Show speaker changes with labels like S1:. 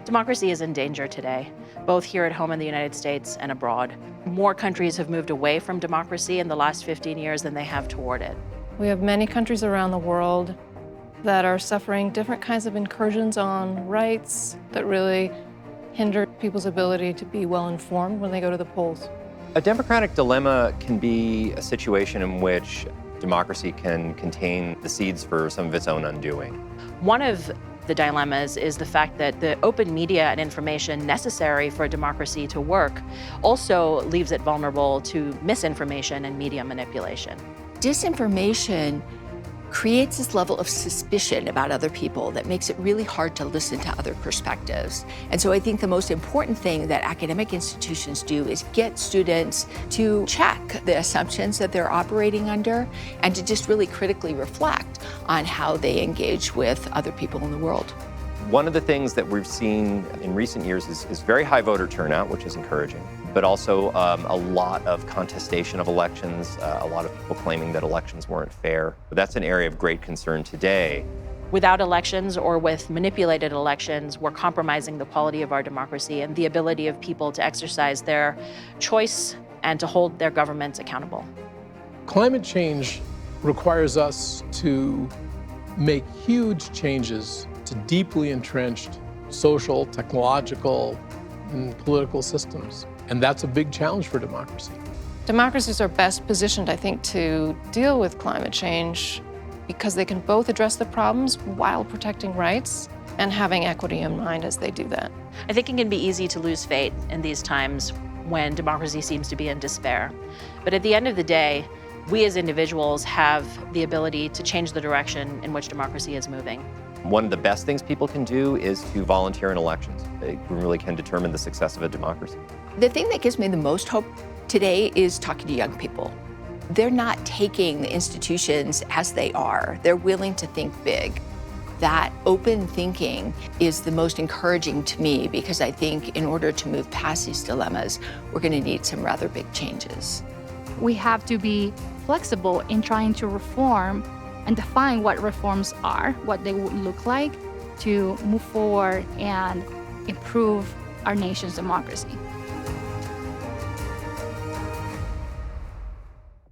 S1: Democracy is in danger today, both here at home in the United States and abroad. More countries have moved away from democracy in the last 15 years than they have toward it.
S2: We have many countries around the world that are suffering different kinds of incursions on rights that really hinder people's ability to be well-informed when they go to the polls.
S3: A democratic dilemma can be a situation in which democracy can contain the seeds for some of its own undoing.
S1: One of the dilemmas is the fact that the open media and information necessary for a democracy to work also leaves it vulnerable to misinformation and media manipulation.
S4: Disinformation creates this level of suspicion about other people that makes it really hard to listen to other perspectives. And so I think the most important thing that academic institutions do is get students to check the assumptions that they're operating under and to just really critically reflect on how they engage with other people in the world.
S3: One of the things that we've seen in recent years is very high voter turnout, which is encouraging, but also a lot of contestation of elections, a lot of people claiming that elections weren't fair. But that's an area of great concern today.
S1: Without elections or with manipulated elections, we're compromising the quality of our democracy and the ability of people to exercise their choice and to hold their governments accountable.
S5: Climate change requires us to make huge changes to deeply entrenched social, technological, and political systems. And that's a big challenge for democracy.
S2: Democracies are best positioned, I think, to deal with climate change because they can both address the problems while protecting rights and having equity in mind as they do that.
S1: I think it can be easy to lose faith in these times when democracy seems to be in despair. But at the end of the day, we as individuals have the ability to change the direction in which democracy is moving.
S3: One of the best things people can do is to volunteer in elections. They really can determine the success of a democracy.
S4: The thing that gives me the most hope today is talking to young people. They're not taking the institutions as they are. They're willing to think big. That open thinking is the most encouraging to me because I think in order to move past these dilemmas, we're going to need some rather big changes.
S6: We have to be flexible in trying to reform and define what reforms are, what they would look like to move forward and improve our nation's democracy.